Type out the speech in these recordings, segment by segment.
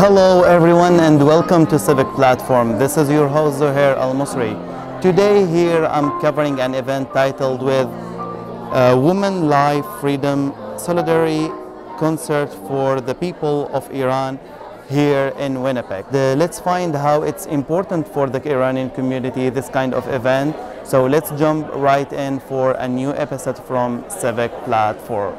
Hello everyone and welcome to Civic Platform. This is your host Zuher Almusre. Today here I'm covering an event titled with Women Life Freedom Solidarity Concert for the people of Iran here in Winnipeg. Let's find how it's important for the Iranian community, this kind of event. So let's jump right in for a new episode from Civic Platform.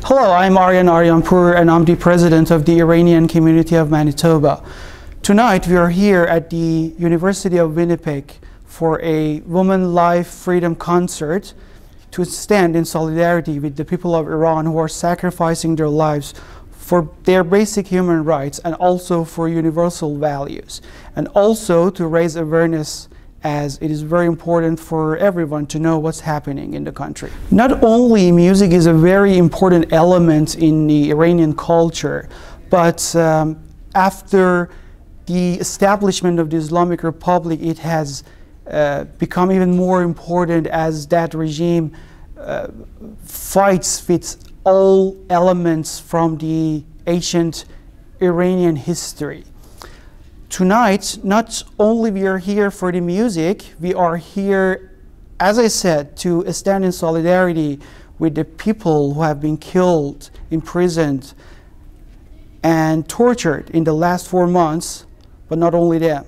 Hello, I'm Aryanpur and I'm the president of the Iranian community of Manitoba. Tonight we are here at the University of Winnipeg for a Women Life Freedom concert to stand in solidarity with the people of Iran who are sacrificing their lives for their basic human rights and also for universal values, and also to raise awareness, as it is very important for everyone to know what's happening in the country. Not only music is a very important element in the Iranian culture, but after the establishment of the Islamic Republic, it has become even more important as that regime fights with all elements from the ancient Iranian history. Tonight, not only we are here for the music, we are here, as I said, to stand in solidarity with the people who have been killed, imprisoned, and tortured in the last 4 months, but not only them,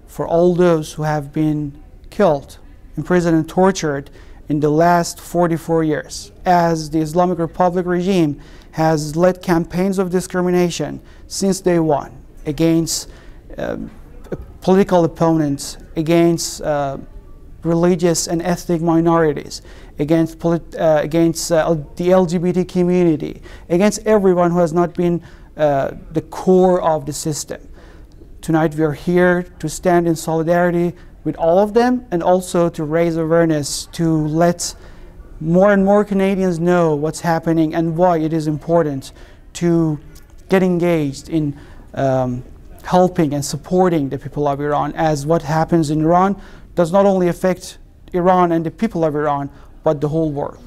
for all those who have been killed, imprisoned, and tortured in the last 44 years, as the Islamic Republic regime has led campaigns of discrimination since day one against political opponents, against religious and ethnic minorities, against the LGBT community, against everyone who has not been the core of the system. Tonight we are here to stand in solidarity with all of them and also to raise awareness to let more and more Canadians know what's happening and why it is important to get engaged in helping and supporting the people of Iran, as what happens in Iran does not only affect Iran and the people of Iran, but the whole world.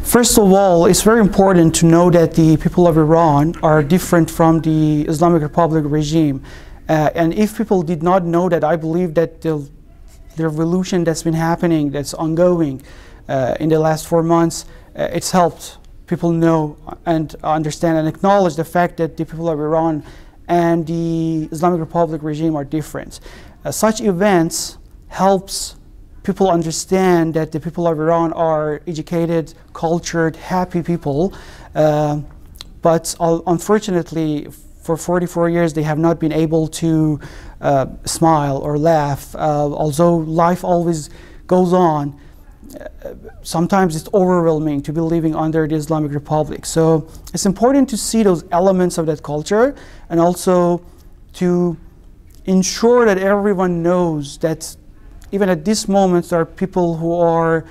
First of all, it's very important to know that the people of Iran are different from the Islamic Republic regime. And if people did not know that, I believe that the revolution that's been happening, that's ongoing in the last 4 months, it's helped people know and understand and acknowledge the fact that the people of Iran and the Islamic Republic regime are different. Such events helps people understand that the people of Iran are educated, cultured, happy people. But unfortunately, for 44 years, they have not been able to smile or laugh. Although life always goes on, sometimes it's overwhelming to be living under the Islamic Republic. So it's important to see those elements of that culture, and also to ensure that everyone knows that even at this moment there are people who are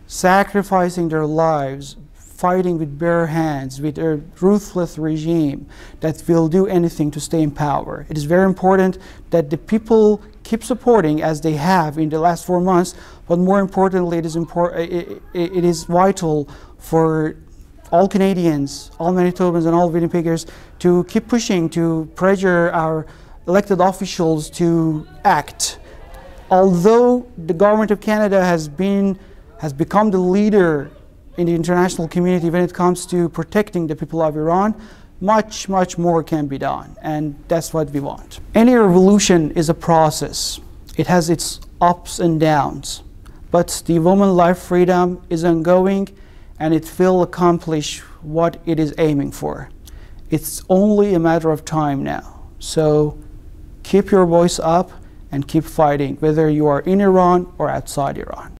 sacrificing their lives, fighting with bare hands, with a ruthless regime that will do anything to stay in power. It is very important that the people keep supporting, as they have in the last 4 months, but more importantly, it is vital for all Canadians, all Manitobans and all Winnipeggers to keep pushing, to pressure our elected officials to act. Although the government of Canada has become the leader in the international community when it comes to protecting the people of Iran, much more can be done, and that's what we want. Any revolution is a process. It has its ups and downs, but the woman life freedom is ongoing, and it will accomplish what it is aiming for. It's only a matter of time now. So keep your voice up and keep fighting, whether you are in Iran or outside Iran.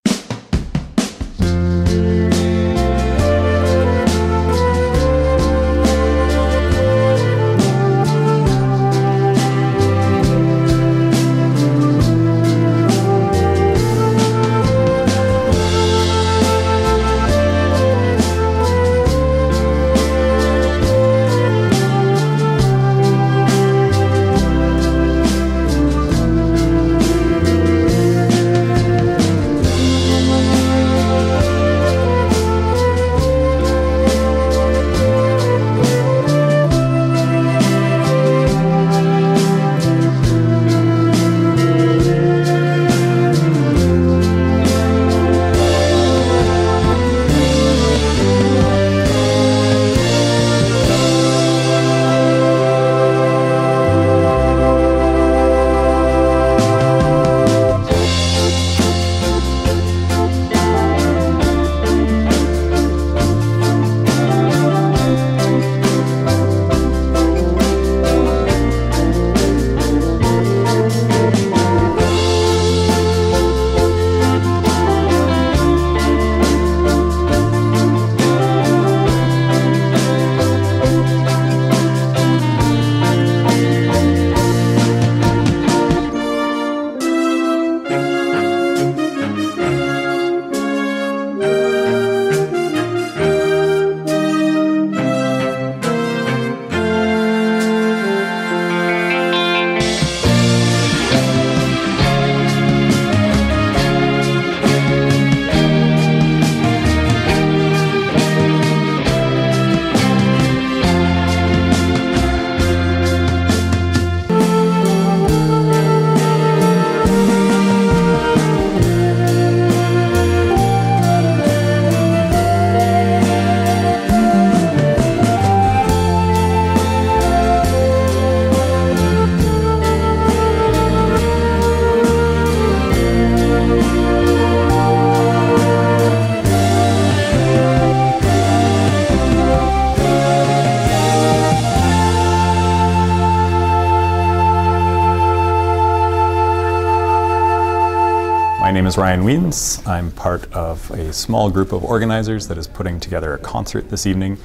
My name is Ryan Wiens. I'm part of a small group of organizers that is putting together a concert this evening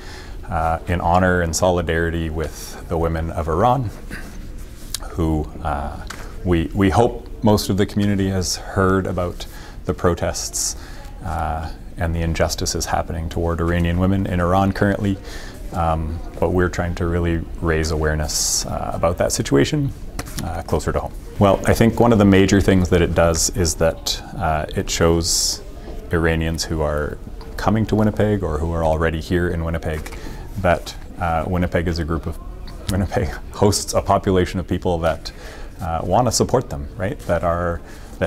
in honor and solidarity with the women of Iran, who we hope most of the community has heard about the protests and the injustices happening toward Iranian women in Iran currently. But we're trying to really raise awareness about that situation closer to home. Well, I think one of the major things that it does is that it shows Iranians who are coming to Winnipeg or who are already here in Winnipeg that Winnipeg hosts a population of people that want to support them, right? That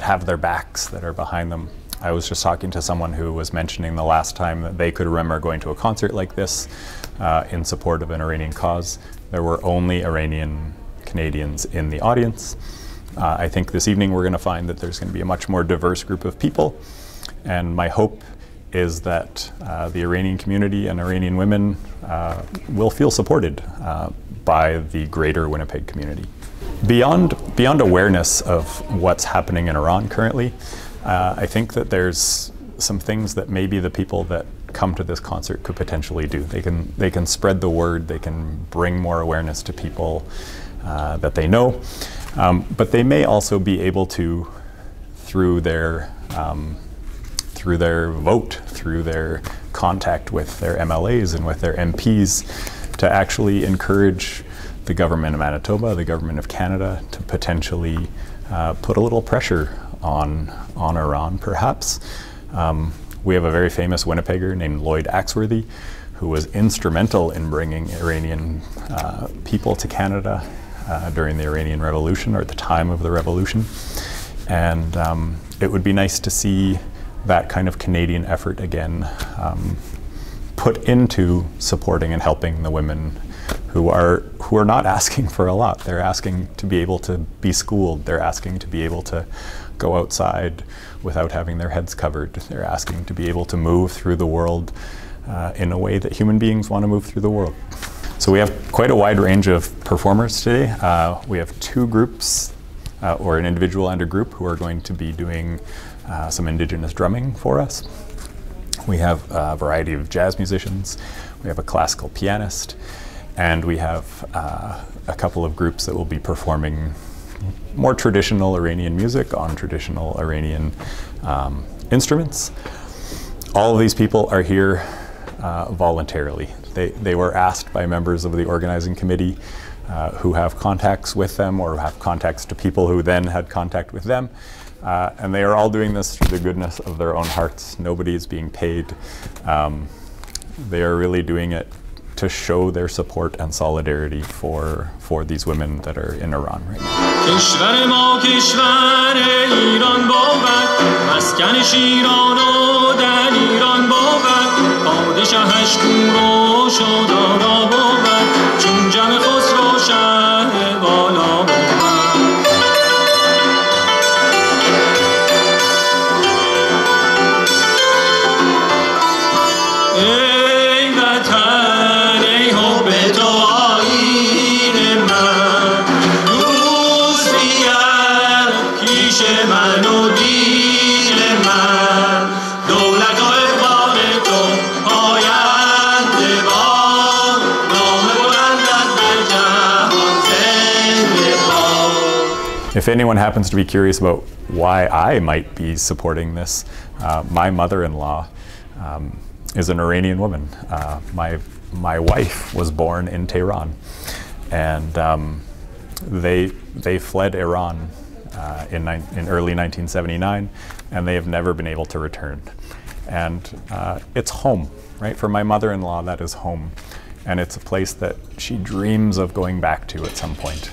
have their backs, that are behind them. I was just talking to someone who was mentioning the last time that they could remember going to a concert like this in support of an Iranian cause. There were only Iranian Canadians in the audience. I think this evening we're going to find that there's going to be a much more diverse group of people, and my hope is that the Iranian community and Iranian women will feel supported by the greater Winnipeg community. Beyond awareness of what's happening in Iran currently, I think that there's some things that maybe the people that come to this concert could potentially do. They can spread the word, they can bring more awareness to people that they know, but they may also be able to, through their vote, through their contact with their MLAs and with their MPs, to actually encourage the government of Manitoba, the government of Canada, to potentially put a little pressure on Iran, perhaps. We have a very famous Winnipegger named Lloyd Axworthy, who was instrumental in bringing Iranian people to Canada during the Iranian Revolution, or at the time of the revolution. And it would be nice to see that kind of Canadian effort again put into supporting and helping the women who are not asking for a lot. They're asking to be able to be schooled. They're asking to be able to go outside without having their heads covered. They're asking to be able to move through the world in a way that human beings want to move through the world. So we have quite a wide range of performers today. We have two groups, or an individual and a group, who are going to be doing some Indigenous drumming for us. We have a variety of jazz musicians. We have a classical pianist. And we have a couple of groups that will be performing more traditional Iranian music on traditional Iranian instruments. All of these people are here voluntarily. They were asked by members of the organizing committee who have contacts with them, or have contacts to people who then had contact with them. And they are all doing this through the goodness of their own hearts. Nobody is being paid. They are really doing it to show their support and solidarity for these women that are in Iran right now. If anyone happens to be curious about why I might be supporting this, my mother-in-law is an Iranian woman. My wife was born in Tehran, and they fled Iran in early 1979, and they have never been able to return. And it's home, right? For my mother-in-law, that is home. And it's a place that she dreams of going back to at some point.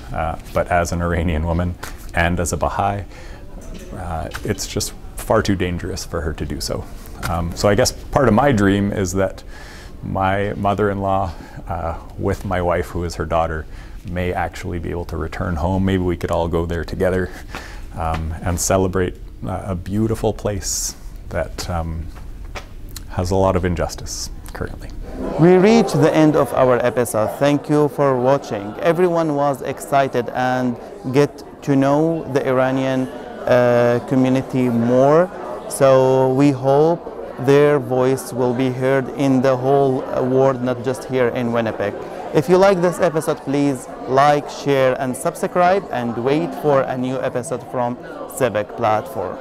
But as an Iranian woman and as a Baha'i, it's just far too dangerous for her to do so. So I guess part of my dream is that my mother-in-law, with my wife, who is her daughter, may actually be able to return home. Maybe we could all go there together and celebrate a beautiful place that has a lot of injustice currently. We reached the end of our episode. Thank you for watching. Everyone was excited and get to know the Iranian community more. So we hope their voice will be heard in the whole world, not just here in Winnipeg. If you like this episode, please like, share, and subscribe, and wait for a new episode from Civic Platform.